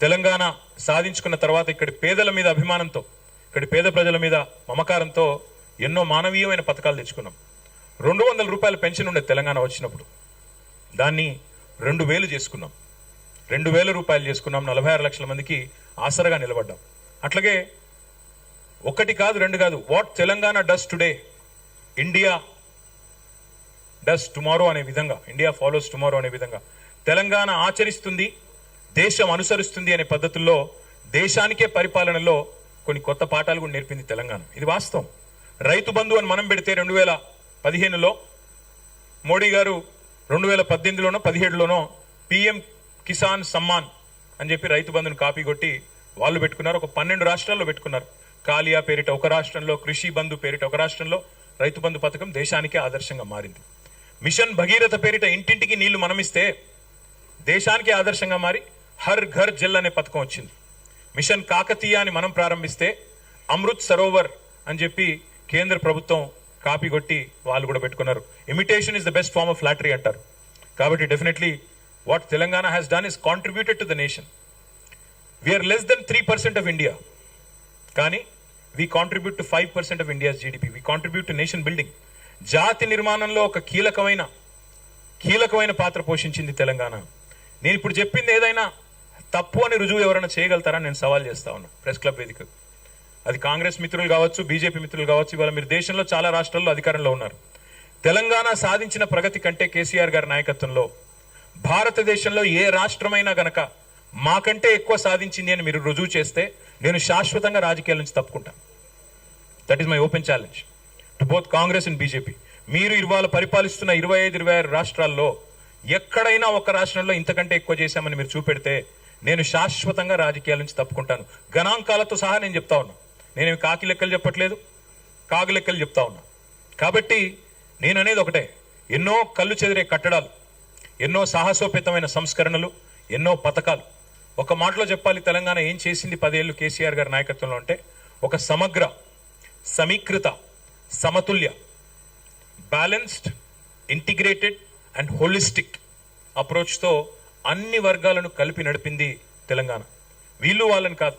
తెలంగాణ సాధించుకున్న తర్వాత ఇక్కడి పేదల మీద అభిమానంతో, ఇక్కడి పేద ప్రజల మీద మమకారంతో ఎన్నో మానవీయమైన పథకాలు తెచ్చుకున్నాం. 200 రూపాయల పెన్షన్ ఉండే తెలంగాణ వచ్చినప్పుడు దాన్ని 2000 చేసుకున్నాం. 2000 రూపాయలు చేసుకున్నాం. 46 లక్షల మందికి ఆసరగా నిలబడ్డాం. అట్లాగే ఒకటి కాదు, రెండు కాదు, what Telangana does today India does tomorrow అనే విధంగా, ఇండియా ఫాలోస్ టుమారో అనే విధంగా తెలంగాణ ఆచరిస్తుంది, దేశం అనుసరిస్తుంది అనే పద్ధతుల్లో దేశానికే పరిపాలనలో కొన్ని కొత్త పాఠాలు కూడా నేర్పింది తెలంగాణ. ఇది వాస్తవం. రైతు బంధు అని మనం పెడితే 2015లో మోడీ గారు 2018లోనో 17లోనో పిఎం కిసాన్ సమ్మాన్ అని చెప్పి రైతు బంధును కాపీ కొట్టి వాళ్ళు పెట్టుకున్నారు. ఒక 12 రాష్ట్రాల్లో పెట్టుకున్నారు. కాలియా పేరిట ఒక రాష్ట్రంలో, కృషి బంధు పేరిట ఒక రాష్ట్రంలో రైతు బంధు పథకం దేశానికే ఆదర్శంగా మారింది. మిషన్ భగీరథ పేరిట ఇంటింటికి నీళ్లు మనమిస్తే దేశానికే ఆదర్శంగా మారి హర్ ఘర్ జల్ అనే పథకం వచ్చింది. మిషన్ కాకతీయ అని మనం ప్రారంభిస్తే అమృత్ సరోవర్ అని చెప్పి కేంద్ర ప్రభుత్వం కాపీ కొట్టి వాళ్ళు కూడా పెట్టుకున్నారు. Imitation is the best form of flattery అంటారు. కాబట్టి definitely what Telangana has done is contributed to the nation. We are less than 3% of India, కానీ we contribute to 5% of India's GDP. We contribute to nation building. జాతి నిర్మాణంలో ఒక కీలకమైన పాత్ర పోషించింది తెలంగాణ. నేను ఇప్పుడు చెప్పింది ఏదైనా తప్పు అని రుజువు ఎవరైనా చేయగలుగుతారా నేను సవాల్ చేస్తా ఉన్నా ప్రెస్ క్లబ్ వేదిక. అది కాంగ్రెస్ మిత్రులు కావచ్చు, బీజేపీ మిత్రులు కావచ్చు. ఇవాళ మీరు దేశంలో చాలా రాష్ట్రాల్లో అధికారంలో ఉన్నారు. తెలంగాణ సాధించిన ప్రగతి కంటే కేసీఆర్ గారి నాయకత్వంలో భారతదేశంలో ఏ రాష్ట్రమైనా గనక మాకంటే ఎక్కువ సాధించింది అని మీరు రుజువు చేస్తే నేను శాశ్వతంగా రాజకీయాల నుంచి తప్పుకుంటాను. That is my open challenge to both Congress and BJP. మీరు ఇవాళ పరిపాలిస్తున్న 25-26 రాష్ట్రాల్లో ఎక్కడైనా ఒక రాష్ట్రంలో ఇంతకంటే ఎక్కువ చేశామని మీరు చూపెడితే నేను శాశ్వతంగా రాజకీయాల నుంచి తప్పుకుంటాను. గణాంకాలతో సహా నేను చెప్తా ఉన్నా. నేనేమి కాకి లెక్కలు చెప్పట్లేదు, కాగు లెక్కలు చెప్తా ఉన్నా. కాబట్టి నేను అనేది ఒకటే, ఎన్నో కళ్ళు చెదిరే కట్టడాలు, ఎన్నో సాహసోపేతమైన సంస్కరణలు, ఎన్నో పథకాలు. ఒక మాటలో చెప్పాలి, తెలంగాణ ఏం చేసింది 10 ఏళ్ళు కేసీఆర్ గారి నాయకత్వంలో అంటే ఒక సమగ్ర, సమీకృత, సమతుల్య, బ్యాలెన్స్డ్, ఇంటిగ్రేటెడ్ అండ్ హోలిస్టిక్ అప్రోచ్తో అన్ని వర్గాలను కలిపి నడిపింది తెలంగాణ. వీళ్ళు వాళ్ళని కాదు,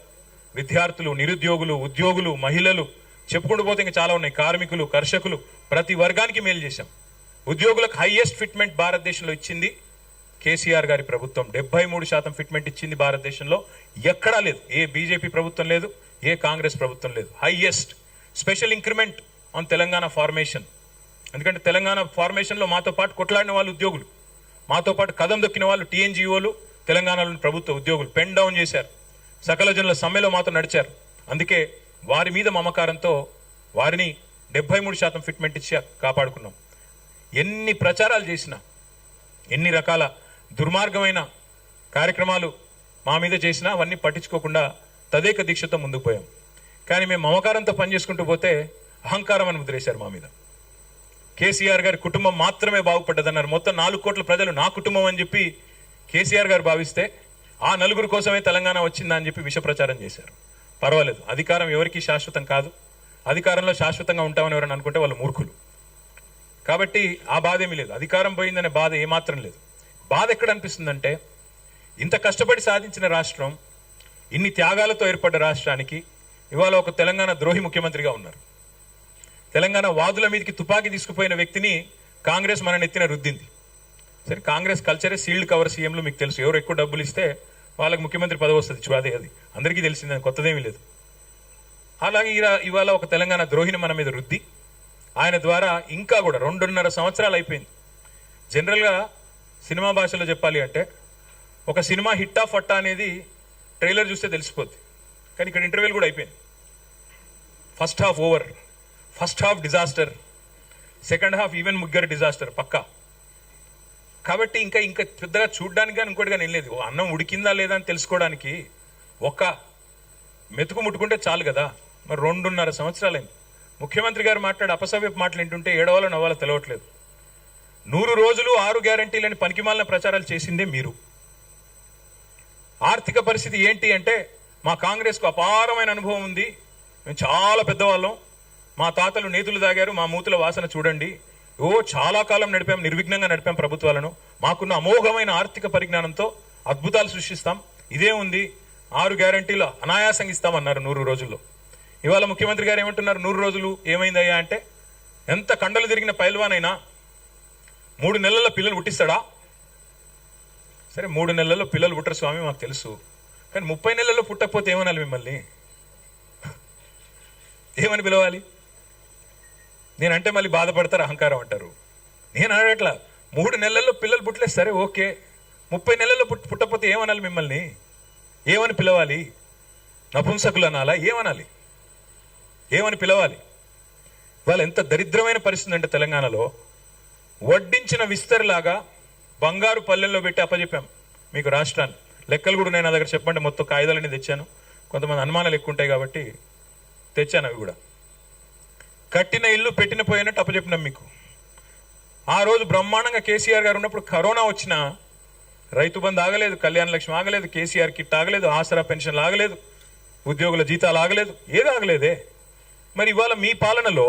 విద్యార్థులు, నిరుద్యోగులు, ఉద్యోగులు, మహిళలు, చెప్పుకుంటూ పోతే ఇంకా చాలా ఉన్నాయి, కార్మికులు, కర్షకులు, ప్రతి వర్గానికి మేలు చేశాం. ఉద్యోగులకు హైయెస్ట్ ఫిట్మెంట్ భారతదేశంలో ఇచ్చింది కేసీఆర్ గారి ప్రభుత్వం. 73% ఫిట్మెంట్ ఇచ్చింది భారతదేశంలో. ఎక్కడా లేదు, ఏ బీజేపీ ప్రభుత్వం లేదు, ఏ కాంగ్రెస్ ప్రభుత్వం లేదు. Highest special increment on Telangana formation. ఎందుకంటే తెలంగాణ ఫార్మేషన్లో మాతో పాటు కొట్లాడిన వాళ్ళు ఉద్యోగులు, మాతో పాటు కదం దొక్కిన వాళ్ళు టీఎన్జిఓలు, తెలంగాణలోని ప్రభుత్వ ఉద్యోగులు పెన్ డౌన్ చేశారు. సకల జనుల సమ్మెలో మాతో నడిచారు. అందుకే వారి మీద మమకారంతో వారిని 73% ఫిట్మెంట్ ఇచ్చి కాపాడుకున్నాం. ఎన్ని ప్రచారాలు చేసినా, ఎన్ని రకాల దుర్మార్గమైన కార్యక్రమాలు మా మీద చేసినా అవన్నీ పట్టించుకోకుండా తదేక దీక్షతో ముందుకు పోయాం. కానీ మేము మమకారంతో పనిచేసుకుంటూ పోతే అహంకారం అని ముద్రేశారు మా మీద. కేసీఆర్ గారి కుటుంబం మాత్రమే బాగుపడ్డదన్నారు. మొత్తం 4 కోట్ల ప్రజలు నా కుటుంబం అని చెప్పి కేసీఆర్ గారు భావిస్తే ఆ 4 కోసమే తెలంగాణ వచ్చిందా అని చెప్పి విష ప్రచారం చేశారు. పర్వాలేదు, అధికారం ఎవరికీ శాశ్వతం కాదు. అధికారంలో శాశ్వతంగా ఉంటామని ఎవరైనా అనుకుంటే వాళ్ళు మూర్ఖులు. కాబట్టి ఆ బాధ ఏమీ లేదు, అధికారం పోయిందనే బాధ ఏమాత్రం లేదు. బాధ ఎక్కడ అనిపిస్తుందంటే, ఇంత కష్టపడి సాధించిన రాష్ట్రం, ఇన్ని త్యాగాలతో ఏర్పడ్డ రాష్ట్రానికి ఇవాళ ఒక తెలంగాణ ద్రోహి ముఖ్యమంత్రిగా ఉన్నారు. తెలంగాణ వాదుల మీదకి తుపాకీ తీసుకుపోయిన వ్యక్తిని కాంగ్రెస్ మన నెత్తిన రుద్దింది. సరే, కాంగ్రెస్ కల్చరే సీల్డ్ కవర్ సీఎంలు మీకు తెలుసు. ఎవరు ఎక్కువ డబ్బులు ఇస్తే వాళ్ళకి ముఖ్యమంత్రి పదవి వస్తుంది. అదే అది అందరికీ తెలిసిందని కొత్తదేమీ లేదు. అలాగే ఇవాళ ఒక తెలంగాణ ద్రోహిని మన మీద రుద్ది ఆయన ద్వారా ఇంకా కూడా 2.5 సంవత్సరాలు అయిపోయింది. జనరల్గా సినిమా భాషలో చెప్పాలి అంటే ఒక సినిమా హిట్టా ఫట్టా అనేది ట్రైలర్ చూస్తే తెలిసిపోద్ది. కానీ ఇక్కడ ఇంటర్వ్యూలు కూడా అయిపోయింది. First half over, first half disaster, second half even ముగ్గర్ డిజాస్టర్ పక్కా. కాబట్టి ఇంకా పెద్దగా చూడడానికి కానీ ఇంకోటి కానీ ఏం లేదు. అన్నం ఉడికిందా లేదా అని తెలుసుకోవడానికి ఒక్క మెతుకు ముట్టుకుంటే చాలు కదా. మరి 2.5 సంవత్సరాలైంది. ముఖ్యమంత్రి గారు మాట్లాడే అపసవ్యపు మాటలు ఏంటుంటే ఏడవాలో నవ్వాలో తెలవట్లేదు. 100 రోజులు 6 గ్యారంటీలని పనికిమాలిన ప్రచారాలు చేసిందే మీరు. ఆర్థిక పరిస్థితి ఏంటి అంటే, మా కాంగ్రెస్కు అపారమైన అనుభవం ఉంది, మేము చాలా పెద్దవాళ్ళం, మా తాతలు నేతులు తాగారు, మా మూతుల వాసన చూడండి, చాలా కాలం నడిపాం, నిర్విఘ్నంగా నడిపాం ప్రభుత్వాలను, మాకున్న అమోఘమైన ఆర్థిక పరిజ్ఞానంతో అద్భుతాలు సృష్టిస్తాం, ఇదే ఉంది, 6 గ్యారంటీలు అనాయాసంగా ఇస్తామన్నారు 100 రోజుల్లో. ఇవాళ ముఖ్యమంత్రి గారు ఏమంటున్నారు, 100 రోజులు ఏమైందయ్యా అంటే, ఎంత కండలు తిరిగిన పైల్వానైనా 3 నెలల్లో పిల్లలు పుట్టిస్తాడా? సరే 3 నెలల్లో పిల్లలు పుట్టరు స్వామి మాకు తెలుసు, కానీ 30 నెలల్లో పుట్టకపోతే ఏమనాలి మిమ్మల్ని? ఏమని పిలవాలి? నేనంటే మళ్ళీ బాధపడతారు, అహంకారం అంటారు. నేను అడగట్లా, 3 నెలల్లో పిల్లలు పుట్టలేదు సరే ఓకే, 30 నెలల్లో పుట్టకపోతే ఏమనాలి మిమ్మల్ని? ఏమని పిలవాలి? నపుంసకులు అనాలా? ఏమనాలి? ఏమని పిలవాలి? వాళ్ళు ఎంత దరిద్రమైన పరిస్థితి అంటే తెలంగాణలో వడ్డించిన విస్తరిలాగా బంగారు పల్లెల్లో పెట్టి అప్పచెప్పాం మీకు రాష్ట్రాన్ని. లెక్కలు కూడా నేను నా దగ్గర చెప్పండి, మొత్తం కాగితాలన్నీ తెచ్చాను. కొంతమంది అనుమానాలు ఎక్కువ ఉంటాయి కాబట్టి తెచ్చాను అవి కూడా. కట్టిన ఇల్లు పెట్టిన పోయినట్టు అప్పచెప్పినాం మీకు. ఆ రోజు బ్రహ్మాండంగా కేసీఆర్ గారు ఉన్నప్పుడు కరోనా వచ్చినా రైతు బంధు ఆగలేదు, కళ్యాణ లక్ష్మి ఆగలేదు, కేసీఆర్ కిట్ ఆగలేదు, ఆసరా పెన్షన్లు ఆగలేదు, ఉద్యోగుల జీతాలు ఆగలేదు, ఏది ఆగలేదే. మరి ఇవాళ మీ పాలనలో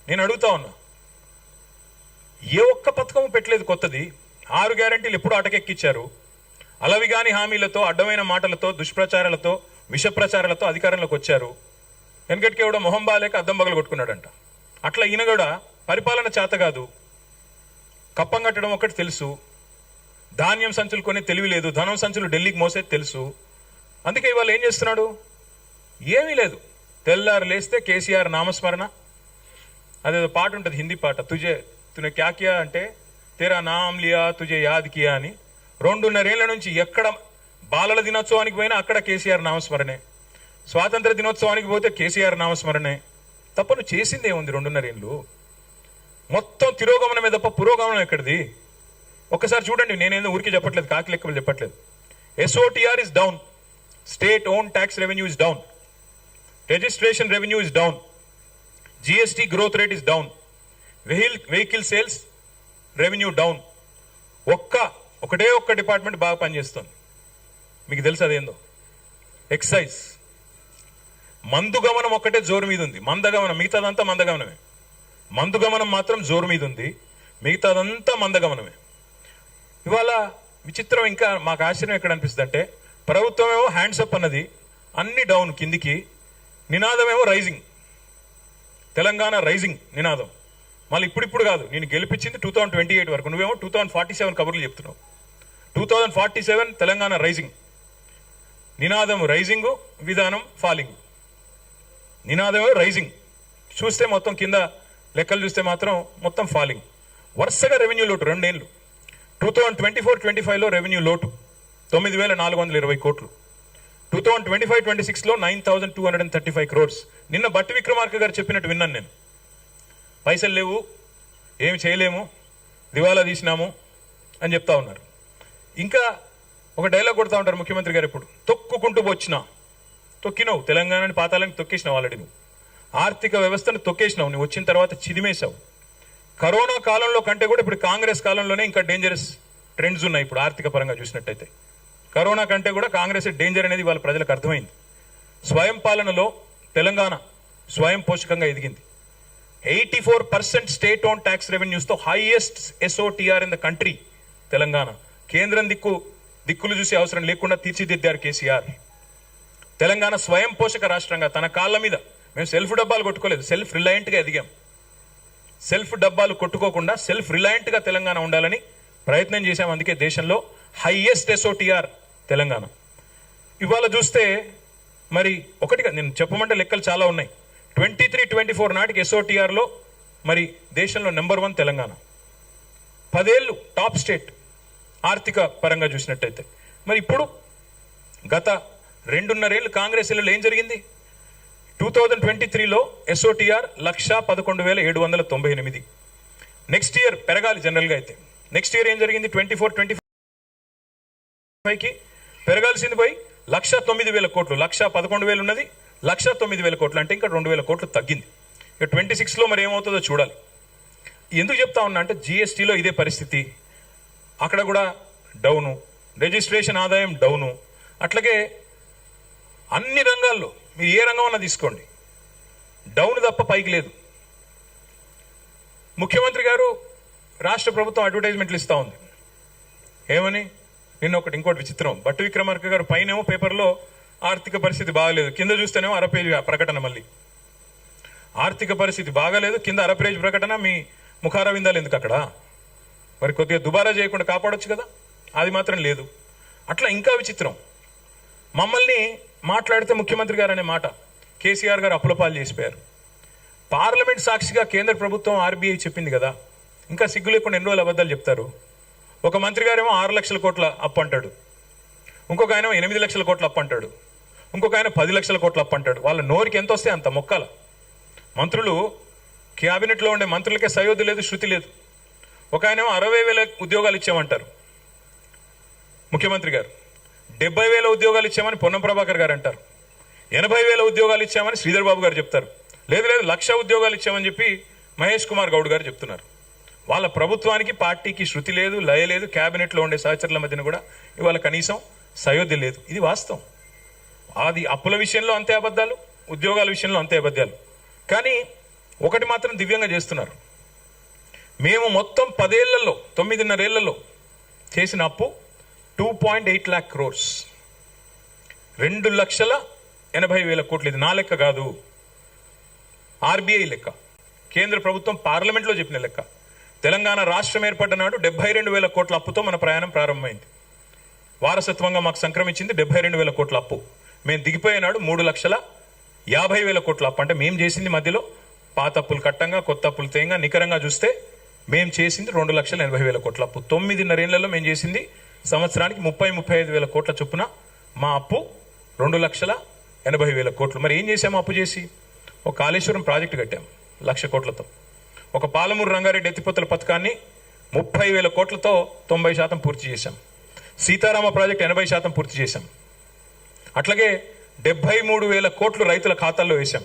నేను అడుగుతా ఉన్నా, ఏ ఒక్క పథకం పెట్టలేదు కొత్తది. 6 గ్యారంటీలు ఎప్పుడు అటకెక్కిచ్చారు. అలవిగాని హామీలతో, అడ్డమైన మాటలతో, దుష్ప్రచారాలతో, విష ప్రచారాలతో అధికారంలోకి వచ్చారు. వెనకటికి కూడా మొహం బాలేక అద్దం బగలు కొట్టుకున్నాడంట. అట్లా ఈయన కూడా పరిపాలన చేత కాదు, కప్పం కట్టడం ఒకటి తెలుసు, ధాన్యం సంచులు కొనే తెలివి లేదు, ధనం సంచులు ఢిల్లీకి మోసేది తెలుసు. అందుకే ఇవాళ ఏం చేస్తున్నాడు? ఏమీ లేదు. తెల్లారు లేస్తే కేసీఆర్ నామస్మరణ, అదేదో పాట ఉంటుంది హిందీ పాట, తునే క్యా కియా అంటే తేరా నామ్ లియా తుజే యాద్ కియా అని. 2.5 ఏళ్ల నుంచి ఎక్కడ బాలల దినోత్సవానికి పోయినా అక్కడ కేసీఆర్ నామస్మరణే, స్వాతంత్ర దినోత్సవానికి పోతే కేసీఆర్ నామస్మరణే. తప్ప నువ్వు చేసింది ఏముంది? 2.5 ఏళ్ళు మొత్తం తిరోగమనమే తప్ప పురోగమనం ఎక్కడిది? ఒక్కసారి చూడండి. నేనేదో ఊరికి చెప్పట్లేదు, కాకి లెక్కలు చెప్పట్లేదు. SOTR is down, state own tax revenue is down, registration revenue is down, GST growth rate is down, vehicle sales revenue down. ఒకటే ఒక్క డిపార్ట్మెంట్ బాగా పనిచేస్తుంది, మీకు తెలుసు అదేందో, ఎక్సైజ్. మందు గమనం ఒక్కటే జోరు మీద ఉంది, మందగమనం మిగతాదంతా మందగమనమే. మందు గమనం మాత్రం జోరు మీద ఉంది, మిగతాదంతా మందగమనమే. ఇవాళ విచిత్రం, ఇంకా మాకు ఆశ్చర్యం ఎక్కడ అనిపిస్తుంది అంటే, ప్రభుత్వం ఏమో హ్యాండ్సప్ అన్నది, అన్ని డౌన్ కిందికి, నినాదం ఏమో రైజింగ్, తెలంగాణ రైజింగ్ నినాదం. మళ్ళీ ఇప్పుడు కాదు, నేను గెలిపించింది 2028 వరకు, నువ్వేమో 2047 కబుర్లు చెప్తున్నావు. 2047 తెలంగాణ రైజింగ్, నినాదం రైజింగ్, విధానం ఫాలింగ్. నినాదమే రైజింగ్, చూస్తే మొత్తం కింద లెక్కలు చూస్తే మాత్రం మొత్తం ఫాలింగ్. వరుసగా రెవెన్యూ లోటు 2 ఏళ్ళు. 2024-25లో రెవెన్యూ లోటు 9,420 కోట్లు. 2025-26లో 9,235 crores. నిన్న బట్టి విక్రమార్క గారు చెప్పినట్టు విన్నాను నేను, పైసలు లేవు, ఏమి చేయలేము, దివాలా తీసినాము అని చెప్తా ఉన్నారు. ఇంకా ఒక డైలాగ్ కొడతా ఉంటారు ముఖ్యమంత్రి గారు ఎప్పుడు, తొక్కుకుంటూ వచ్చినా. తొక్కినావు, తెలంగాణని పాతాలని తొక్కేసినావు ఆల్రెడీ. నువ్వు ఆర్థిక వ్యవస్థను తొక్కేసినావు, నువ్వు వచ్చిన తర్వాత చిదిమేశావు. కరోనా కాలంలో కంటే కూడా ఇప్పుడు కాంగ్రెస్ కాలంలోనే ఇంకా డేంజరస్ ట్రెండ్స్ ఉన్నాయి. ఇప్పుడు ఆర్థిక పరంగా చూసినట్టయితే కరోనా కంటే కూడా కాంగ్రెస్ డేంజర్ అనేది వాళ్ళ ప్రజలకు అర్థమైంది. స్వయం పాలనలో తెలంగాణ స్వయం పోషకంగా ఎదిగింది. 84% స్టేట్ ఓన్ ట్యాక్స్ రెవెన్యూస్తో highest SOTR in the country Telangana. కేంద్రం దిక్కులు చూసే అవసరం లేకుండా తీర్చిదిద్దారు కేసీఆర్. తెలంగాణ స్వయం పోషక రాష్ట్రంగా తన కాళ్ళ మీద, మేము సెల్ఫ్ డబ్బాలు కొట్టుకోలేదు, సెల్ఫ్ రిలయంట్గా ఎదిగాం. సెల్ఫ్ డబ్బాలు కొట్టుకోకుండా సెల్ఫ్ రిలయంట్గా తెలంగాణ ఉండాలని ప్రయత్నం చేశాం. అందుకే దేశంలో హైయెస్ట్ SOTR తెలంగాణ. ఇవాళ చూస్తే మరి ఒకటిగా నేను చెప్పమంటే లెక్కలు చాలా ఉన్నాయి. 23-24 నాటికి SOTRలో మరి దేశంలో నెంబర్ 1 తెలంగాణ. 10 ఏళ్ళు టాప్ స్టేట్ ఆర్థిక పరంగా చూసినట్టయితే. మరి ఇప్పుడు గత 2.5 ఏళ్ళు కాంగ్రెస్ ఏళ్ళలో ఏం జరిగింది? 2023లో SOTR 1,11,798. నెక్స్ట్ ఇయర్ పెరగాలి జనరల్గా అయితే. నెక్స్ట్ ఇయర్ ఏం జరిగింది? 24-25కి పెరగాల్సింది పోయి 1,09,000 కోట్లు. 1,11,000 ఉన్నది, 1,09,000 కోట్లు అంటే ఇంకా 2,000 కోట్లు తగ్గింది. ఇక 26లో మరి ఏమవుతుందో చూడాలి. ఎందుకు చెప్తా ఉన్నా అంటే GSTలో ఇదే పరిస్థితి, అక్కడ కూడా డౌను, రిజిస్ట్రేషన్ ఆదాయం డౌను. అట్లాగే అన్ని రంగాల్లో మీరు ఏ రంగం అన్నా తీసుకోండి, డౌన్ తప్ప పైకి లేదు. ముఖ్యమంత్రి గారు రాష్ట్ర ప్రభుత్వం అడ్వర్టైజ్మెంట్లు ఇస్తూ ఉంది. ఏమని? నిన్న ఇంకోటి విచిత్రం, బట్టి విక్రమార్క గారు పైనేమో పేపర్లో ఆర్థిక పరిస్థితి బాగలేదు, కింద చూస్తేనేమో అరపేజ్ ప్రకటన. మళ్ళీ ఆర్థిక పరిస్థితి బాగలేదు, కింద అరపేజ్ ప్రకటన. మీ ముఖార విందాలు ఎందుకు అక్కడ? మరి కొద్దిగా దుబారా చేయకుండా కాపాడొచ్చు కదా, అది మాత్రం లేదు. అట్లా ఇంకా విచిత్రం, మమ్మల్ని మాట్లాడితే ముఖ్యమంత్రి గారు అనే మాట, కేసీఆర్ గారు అప్పుల పాలు చేసిపోయారు. పార్లమెంట్ సాక్షిగా కేంద్ర ప్రభుత్వం ఆర్బీఐ చెప్పింది కదా, ఇంకా సిగ్గు లేకుండా ఎన్ని రోజులు అబద్ధాలు చెప్తారు? ఒక మంత్రి గారేమో 6 లక్షల కోట్ల అప్పు అంటాడు, ఇంకొక ఆయన 8 లక్షల కోట్ల అప్పు అంటాడు, ఇంకొక ఆయన 10 లక్షల కోట్ల అప్పు అంటాడు. వాళ్ళ నోరికి ఎంత వస్తే అంత మొక్కల. మంత్రులు, క్యాబినెట్లో ఉండే మంత్రులకే సయోధ్య లేదు, శృతి లేదు. ఒక ఆయనేమో 60,000 ఉద్యోగాలు ఇచ్చామంటారు ముఖ్యమంత్రి గారు, 70,000 ఉద్యోగాలు ఇచ్చామని పొన్నం ప్రభాకర్ గారు అంటారు, 80,000 ఉద్యోగాలు ఇచ్చామని శ్రీధర్ బాబు గారు చెప్తారు, లేదు 1,00,000 ఉద్యోగాలు ఇచ్చామని చెప్పి మహేష్ కుమార్ గౌడ్ గారు చెప్తున్నారు. వాళ్ళ ప్రభుత్వానికి పార్టీకి శృతి లేదు, లయ లేదు. క్యాబినెట్లో ఉండే సహచరుల మధ్యన కూడా ఇవాళ కనీసం సయోధ్య లేదు. ఇది వాస్తవం. అది అప్పుల విషయంలో అంతే అబద్ధాలు, ఉద్యోగాల విషయంలో అంతే అబద్ధాలు. కానీ ఒకటి మాత్రం దివ్యంగా చేస్తున్నారు. మేము మొత్తం 10 ఏళ్లలో 9.5 ఏళ్లలో చేసిన అప్పు 2.8 lakh crores, 2,80,000 కోట్లు. ఇది నా లెక్క కాదు, ఆర్బీఐ లెక్క, కేంద్ర ప్రభుత్వం పార్లమెంట్లో చెప్పిన లెక్క. తెలంగాణ రాష్ట్రం ఏర్పడ్డ నాడు 72,000 కోట్ల అప్పుతో మన ప్రయాణం ప్రారంభమైంది. వారసత్వంగా మాకు సంక్రమించింది 72,000 కోట్ల అప్పు. మేము దిగిపోయినాడు 3,50,000 కోట్ల అప్పు. అంటే మేము చేసింది మధ్యలో పాత అప్పులు కట్టంగా, కొత్త అప్పులు తేంగా, నికరంగా చూస్తే మేము చేసింది 2,80,000 కోట్ల అప్పు. 9.5 ఏళ్లలో మేము చేసింది సంవత్సరానికి 30-35 కోట్ల చొప్పున. మా అప్పు 2,80,000 కోట్లు. మరి ఏం చేసాము అప్పు చేసి? ఒక కాళేశ్వరం ప్రాజెక్టు కట్టాం 1,00,000 కోట్లతో. ఒక పాలమూరు రంగారెడ్డి ఎత్తిపోతల పథకాన్ని 30,000 కోట్లతో 90% పూర్తి చేశాం. సీతారామ ప్రాజెక్టు 80% పూర్తి చేశాం. అట్లాగే 73,000 కోట్లు రైతుల ఖాతాల్లో వేశాం.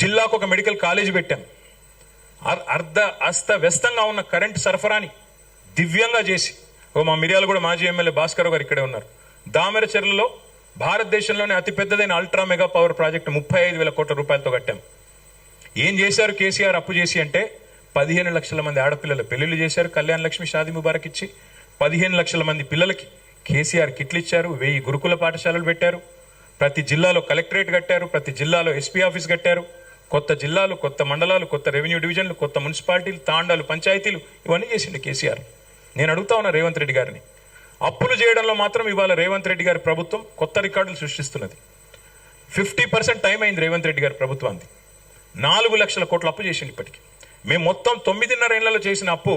జిల్లాకు ఒక మెడికల్ కాలేజీ పెట్టాం. అస్తవ్యస్తంగా ఉన్న కరెంటు సరఫరాని దివ్యంగా చేసి, మా మిర్యాలగూడ మాజీ ఎమ్మెల్యే భాస్కర్ గారు ఇక్కడే ఉన్నారు, దామెరచెర్లలో భారతదేశంలోనే అతిపెద్దదైన అల్ట్రా మెగా పవర్ ప్రాజెక్టు 35,000 కోట్ల రూపాయలతో కట్టాం. ఏం చేశారు కేసీఆర్ అప్పు చేసి అంటే 15 లక్షల మంది ఆడపిల్లల పెళ్లిళ్ళు చేశారు, కళ్యాణ లక్ష్మి షాదీ ముబారక్ ఇచ్చి. 15 లక్షల మంది పిల్లలకి కేసీఆర్ కిట్లు ఇచ్చారు, 1000 గురుకుల పాఠశాలలు పెట్టారు, ప్రతి జిల్లాలో కలెక్టరేట్ కట్టారు, ప్రతి జిల్లాలో ఎస్పీ ఆఫీస్ కట్టారు, కొత్త జిల్లాలు, కొత్త మండలాలు, కొత్త రెవెన్యూ డివిజన్లు, కొత్త మున్సిపాలిటీలు, తాండాలు, పంచాయతీలు, ఇవన్నీ చేసిండు కేసీఆర్. నేను అడుగుతా ఉన్నా రేవంత్ రెడ్డి గారిని, అప్పులు చేయడంలో మాత్రం ఇవాళ రేవంత్ రెడ్డి గారి ప్రభుత్వం కొత్త రికార్డులు సృష్టిస్తున్నది. 50% టైం అయింది రేవంత్ రెడ్డి గారి ప్రభుత్వానికి. 4 లక్షల కోట్ల అప్పు చేసింది ఇప్పటికి. మేము మొత్తం 9.5 ఏళ్లలో చేసిన అప్పు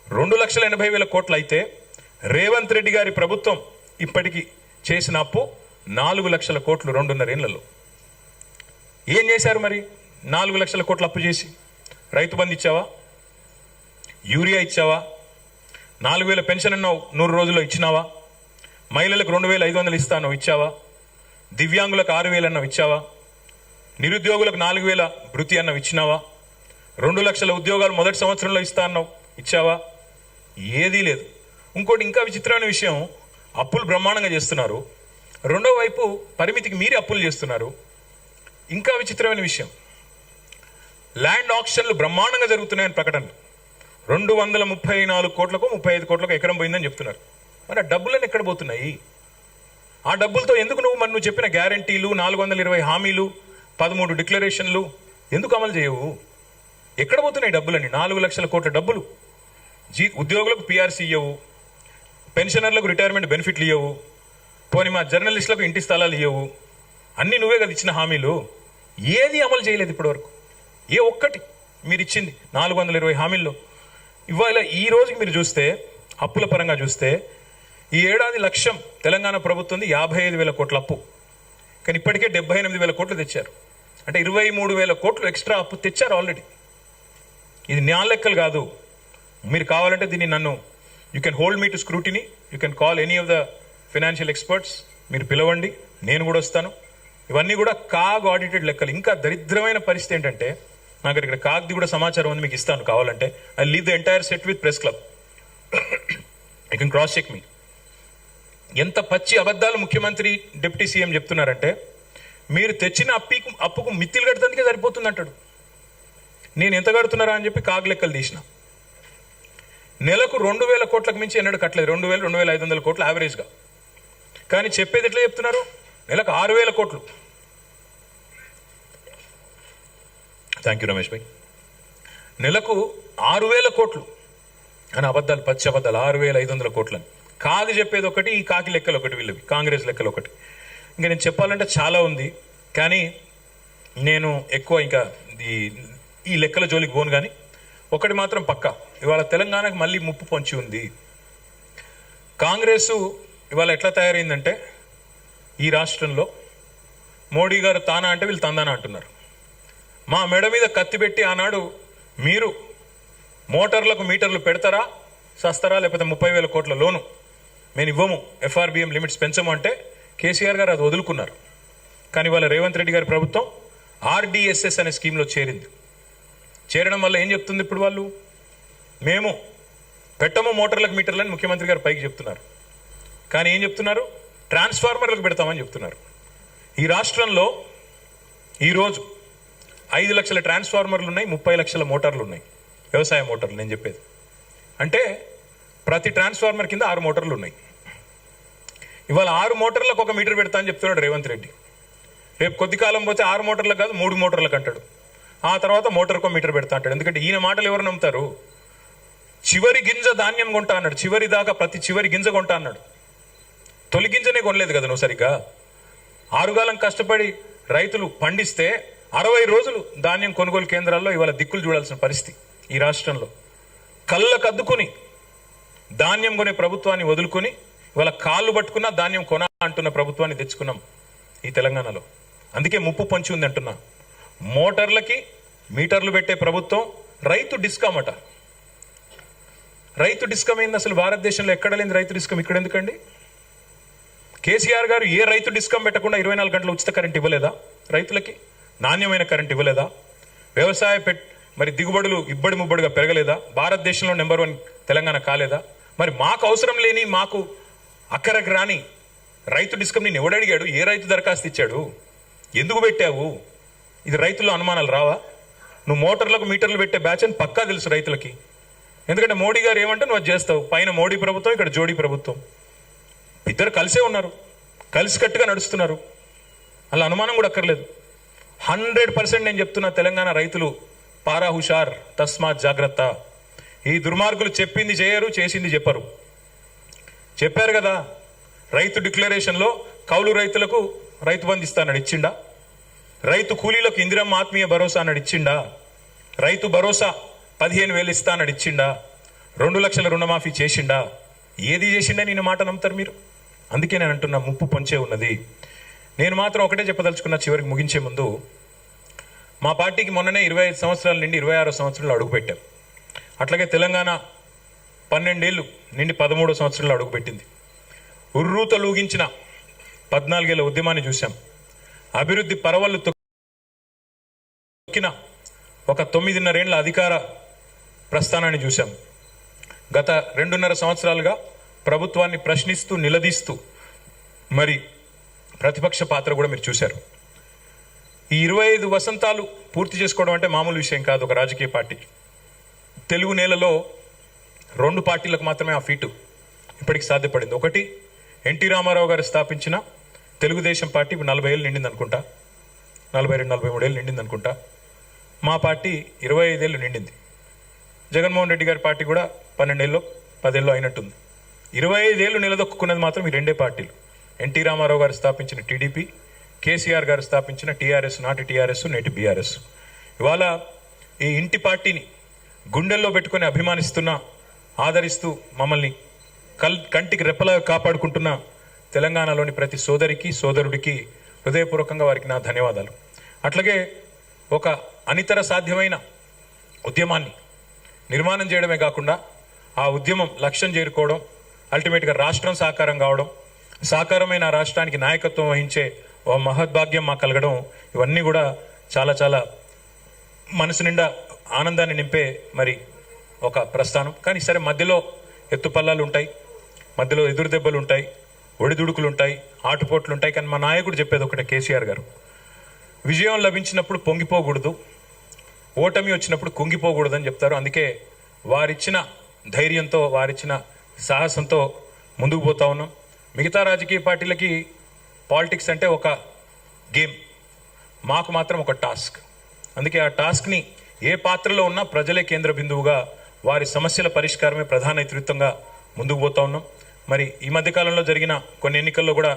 2,80,000 కోట్లు అయితే, రేవంత్ రెడ్డి గారి ప్రభుత్వం ఇప్పటికి చేసిన అప్పు 4 లక్షల కోట్లు 2.5 ఏళ్లలో. ఏం చేశారు మరి? 4 లక్షల కోట్ల అప్పు చేసి రైతు బంధు ఇచ్చావా? యూరియా ఇచ్చావా? 4,000 పెన్షన్ అన్నావు 100 రోజుల్లో ఇచ్చినావా? మహిళలకు 2,500 ఇస్తాను ఇచ్చావా? దివ్యాంగులకు 6,000 అన్నావు ఇచ్చావా? నిరుద్యోగులకు 4,000 భృతి అన్నావు ఇచ్చినావా? 2 లక్షల ఉద్యోగాలు మొదటి సంవత్సరంలో ఇస్తా అన్నావు ఇచ్చావా? ఏదీ లేదు. ఇంకోటి ఇంకా విచిత్రమైన విషయం, అప్పులు బ్రహ్మాండంగా చేస్తున్నారు, రెండో వైపు పరిమితికి మీరి అప్పులు చేస్తున్నారు. ఇంకా విచిత్రమైన విషయం, ల్యాండ్ ఆక్షన్లు బ్రహ్మాండంగా జరుగుతున్నాయని ప్రకటనలు. 234 కోట్లకు 35 కోట్లకు ఎకరం పోయిందని చెప్తున్నారు. మరి ఆ డబ్బులన్నీ ఎక్కడ పోతున్నాయి? ఆ డబ్బులతో ఎందుకు నువ్వు చెప్పిన గ్యారంటీలు, 420 హామీలు, 13 డిక్లరేషన్లు ఎందుకు అమలు చేయవు? ఎక్కడ పోతున్నాయి డబ్బులన్నీ? 4 లక్షల కోట్ల డబ్బులు. ఉద్యోగులకు పిఆర్సీ ఇవ్వవు, పెన్షనర్లకు రిటైర్మెంట్ బెనిఫిట్లు ఇవ్వవు, పోనీ మా జర్నలిస్టులకు ఇంటి స్థలాలు ఇవ్వవు. అన్నీ నువ్వే కదా ఇచ్చిన హామీలు. ఏది అమలు చేయలేదు ఇప్పటివరకు. ఏ ఒక్కటి మీరు ఇచ్చింది 420 హామీల్లో. ఇవాళ ఈ రోజుకి మీరు చూస్తే, అప్పుల పరంగా చూస్తే, ఈ ఏడాది లక్ష్యం తెలంగాణ ప్రభుత్వం 55,000 కోట్ల అప్పు. కానీ ఇప్పటికే 78,000 కోట్లు తెచ్చారు. అంటే 23,000 కోట్లు ఎక్స్ట్రా అప్పు తెచ్చారు ఆల్రెడీ. ఇది నా లెక్కలు కాదు. మీరు కావాలంటే దీన్ని you can hold me to scrutiny, you can call any of the financial experts, మీరు పిలవండి, నేను కూడా వస్తాను. ఇవన్నీ కూడా కాగ్ ఆడిటెడ్ లెక్కలు. ఇంకా దరిద్రమైన పరిస్థితి ఏంటంటే, నాకు ఇక్కడ కాగ్ది కూడా సమాచారం ఉంది, మీకు ఇస్తాను కావాలంటే. I leave the entire set with press club, you can cross check me. ఎంత పచ్చి అబద్ధాలు ముఖ్యమంత్రి, డిప్యూటీ సీఎం చెప్తున్నారంటే, మీరు తెచ్చిన అప్పుకు మిత్తిలు కట్టడానికే సరిపోతుంది అంటాడు. నేను ఎంత కడుతున్నారా అని చెప్పి కాగ్ లెక్కలు తీసిన. నెలకు 2,000 కోట్లకు మించి ఎన్నడూ కట్టలేదు. 2,000, 2,500 కోట్లు యావరేజ్గా. కానీ చెప్పేది ఎట్లా చెప్తున్నారు? నెలకు 6,000 కోట్లు. థ్యాంక్ యూ రమేష్ భాయ్. నెలకు 6,000 కోట్లు అని అబద్ధాలు, పచ్చి అబద్ధాలు. 6,500 కోట్లని కాదు చెప్పేది ఒకటి, ఈ కాకి లెక్కలు ఒకటి, వీళ్ళవి కాంగ్రెస్ లెక్కలు ఒకటి. ఇంకా నేను చెప్పాలంటే చాలా ఉంది, కానీ నేను ఎక్కువ ఇంకా ఈ లెక్కల జోలికి పోను. కానీ ఒకటి మాత్రం పక్కా, ఇవాళ తెలంగాణకు మళ్ళీ ముప్పు పొంచి ఉంది. కాంగ్రెసు ఇవాళ ఎట్లా తయారైందంటే, ఈ రాష్ట్రంలో మోడీ గారు తానా అంటే వీళ్ళు తందానా అంటున్నారు. మా మెడ మీద కత్తి పెట్టి ఆనాడు మీరు మోటార్లకు మీటర్లు పెడతారా సస్తారా, లేకపోతే 30,000 కోట్ల లోను మేము ఇవ్వము, FRBM లిమిట్స్ పెంచము అంటే కేసీఆర్ గారు అది వదులుకున్నారు. కానీ ఇవాళ రేవంత్ రెడ్డి గారి ప్రభుత్వం RDSS అనే స్కీమ్లో చేరింది. చేరడం వల్ల ఏం చెప్తుంది ఇప్పుడు వాళ్ళు? మేము పెట్టము మోటార్లకు మీటర్లని ముఖ్యమంత్రి గారు పైకి చెప్తున్నారు. కానీ ఏం చెప్తున్నారు? ట్రాన్స్ఫార్మర్లకు పెడతామని చెప్తున్నారు. ఈ రాష్ట్రంలో ఈరోజు 5 లక్షల ట్రాన్స్ఫార్మర్లు ఉన్నాయి, 30 లక్షల మోటార్లు ఉన్నాయి, వ్యవసాయ మోటార్లు నేను చెప్పేది. అంటే ప్రతి ట్రాన్స్ఫార్మర్ కింద 6 మోటార్లు ఉన్నాయి. ఇవాళ 6 మోటార్లకు 1 మీటర్ పెడతా అని చెప్తున్నాడు రేవంత్ రెడ్డి. రేపు కొద్ది కాలం పోతే 6 మోటార్లకు కాదు 3 మోటార్లకు అంటాడు. ఆ తర్వాత మోటార్కో మీటర్ పెడతా అంటాడు. ఎందుకంటే ఈయన మాటలు ఎవరు నమ్ముతారు? చివరి గింజ ధాన్యం కొంటా అన్నాడు, చివరి దాకా ప్రతి చివరి గింజ కొంటా అన్నాడు. తొలి గింజనే కొనలేదు కదా నువ్వు సరిగ్గా. 6 కాలం కష్టపడి రైతులు పండిస్తే 60 రోజులు ధాన్యం కొనుగోలు కేంద్రాల్లో ఇవాళ దిక్కులు చూడాల్సిన పరిస్థితి ఈ రాష్ట్రంలో. కళ్ళకద్దుకుని ధాన్యం కొనే ప్రభుత్వాన్ని వదులుకొని ఇవాళ కాళ్ళు పట్టుకున్నా ధాన్యం కొన అంటున్న ప్రభుత్వాన్ని తెచ్చుకున్నాం ఈ తెలంగాణలో. అందుకే ముప్పు పొంచి ఉంది అంటున్నా. మోటార్లకి మీటర్లు పెట్టే ప్రభుత్వం రైతు డిస్కమ్ అట. రైతు డిస్కమ్ ఏంది అసలు? భారతదేశంలో ఎక్కడ లేని రైతు డిస్కమ్ ఇక్కడ ఎందుకండి? కేసీఆర్ గారు ఏ రైతు డిస్కమ్ పెట్టకుండా 24 గంటల ఉచిత కరెంట్ ఇవ్వలేదా? రైతులకి నాణ్యమైన కరెంట్ ఇవ్వలేదా? వ్యవసాయ మరి దిగుబడులు ఇబ్బడి ముబ్బడిగా పెరగలేదా? భారతదేశంలో నెంబర్ 1 తెలంగాణ కాలేదా? మరి మాకు అవసరం లేని, మాకు అక్కరకు రాని రైతు డిస్కమ్ నేను ఎవడడిగాడు? ఏ రైతు దరఖాస్తు ఇచ్చాడు? ఎందుకు పెట్టావు? ఇది రైతుల్లో అనుమానాలు రావా? నువ్వు మోటార్లకు మీటర్లు పెట్టే బ్యాచ్ అని పక్కా తెలుసు రైతులకి. ఎందుకంటే మోడీ గారు ఏమంటే నువ్వు అది చేస్తావు. పైన మోడీ ప్రభుత్వం, ఇక్కడ జోడీ ప్రభుత్వం, ఇద్దరు కలిసే ఉన్నారు, కలిసికట్టుగా నడుస్తున్నారు. అలా అనుమానం కూడా అక్కర్లేదు. 100% నేను చెప్తున్నా, తెలంగాణ రైతులు పారా హుషార్, తస్మాత్ జాగ్రత్త. ఈ దుర్మార్గులు చెప్పింది చేయరు, చేసింది చెప్పరు. చెప్పారు కదా రైతు డిక్లరేషన్లో కౌలు రైతులకు రైతు బంధు ఇస్తానని ఇచ్చిండా? రైతు కూలీలకు ఇందిరమ్మ ఆత్మీయ భరోసా అన్నాడు ఇచ్చిండా? రైతు భరోసా 15,000 ఇస్తానని ఇచ్చిండా? 2 లక్షల రుణమాఫీ చేసిండా? ఏది చేసిండా? నేను మాట నమ్ముతారు మీరు. అందుకే నేను అంటున్నా ముప్పు పొంచే ఉన్నది. నేను మాత్రం ఒకటే చెప్పదలుచుకున్నా చివరికి ముగించే ముందు. మా పార్టీకి మొన్ననే 25 సంవత్సరాల నుండి 26 సంవత్సరాలు అడుగుపెట్టాం. అట్లాగే తెలంగాణ 12 ఏళ్ళు నుండి 13 సంవత్సరాలు అడుగుపెట్టింది. ఉర్రూతలూగించిన 14 ఏళ్ల ఉద్యమాన్ని చూశాం. అభివృద్ధి పరవళ్లు తొక్కిన ఒక 9.5 ఏళ్ల అధికార ప్రస్థానాన్ని చూశాం. గత 2.5 సంవత్సరాలుగా ప్రభుత్వాన్ని ప్రశ్నిస్తూ నిలదీస్తూ మరి ప్రతిపక్ష పాత్ర కూడా మీరు చూశారు. ఈ 25 వసంతాలు పూర్తి చేసుకోవడం అంటే మామూలు విషయం కాదు ఒక రాజకీయ పార్టీకి. తెలుగు నేలలో 2 పార్టీలకు మాత్రమే ఆ ఫీటు ఇప్పటికి సాధ్యపడింది. ఒకటి ఎన్టీ రామారావు గారు స్థాపించిన తెలుగుదేశం పార్టీ, ఇప్పుడు 40 ఏళ్ళు నిండింది అనుకుంటా, 42-43 ఏళ్ళు నిండింది అనుకుంటా. మా పార్టీ 25 ఏళ్ళు నిండింది. జగన్మోహన్ రెడ్డి గారి పార్టీ కూడా 12 ఏళ్ళు 10 ఏళ్ళు అయినట్టుంది. 25 ఏళ్ళు నిలదొక్కున్నది మాత్రం ఈ 2 పార్టీలు. ఎన్టీ రామారావు గారు స్థాపించిన టీడీపీ, కేసీఆర్ గారు స్థాపించిన టీఆర్ఎస్, నాటి టీఆర్ఎస్ నేటి బీఆర్ఎస్. ఇవాళ ఈ ఇంటి పార్టీని గుండెల్లో పెట్టుకుని అభిమానిస్తున్న, ఆదరిస్తూ మమ్మల్ని కంటికి రెప్పలా కాపాడుకుంటున్న తెలంగాణలోని ప్రతి సోదరికి సోదరుడికి హృదయపూర్వకంగా వారికి నా ధన్యవాదాలు. అట్లాగే ఒక అనితర సాధ్యమైన ఉద్యమాన్ని నిర్మాణం చేయడమే కాకుండా ఆ ఉద్యమం లక్ష్యం చేరుకోవడం, అల్టిమేట్గా రాష్ట్రం సాకారం కావడం, సాకారమైన రాష్ట్రానికి నాయకత్వం వహించే ఓ మహద్భాగ్యం మాకు కలగడం, ఇవన్నీ కూడా చాలా చాలా మనసు నిండా ఆనందాన్ని నింపే మరి ఒక ప్రస్థానం. కానీ సరే మధ్యలో ఎత్తుపల్లాలు ఉంటాయి, మధ్యలో ఎదురు దెబ్బలు ఉంటాయి, ఒడిదుడుకులు ఉంటాయి, ఆటుపోట్లు ఉంటాయి. కానీ మా నాయకుడు చెప్పేది ఒకటే, కేసీఆర్ గారు, విజయం లభించినప్పుడు పొంగిపోకూడదు, ఓటమి వచ్చినప్పుడు కుంగిపోకూడదు అని చెప్తారు. అందుకే వారిచ్చిన ధైర్యంతో, వారిచ్చిన సాహసంతో ముందుకు పోతా ఉన్నాం. మిగతా రాజకీయ పార్టీలకి పాలిటిక్స్ అంటే ఒక గేమ్, మాకు మాత్రం ఒక టాస్క్. అందుకే ఆ టాస్క్ని ఏ పాత్రలో ఉన్నా ప్రజలే కేంద్ర బిందువుగా, వారి సమస్యల పరిష్కారమే ప్రధాన ఇతివృత్తంగా ముందుకు పోతా ఉన్నాం. మరి ఈ మధ్యకాలంలో జరిగిన కొన్ని ఎన్నికల్లో కూడా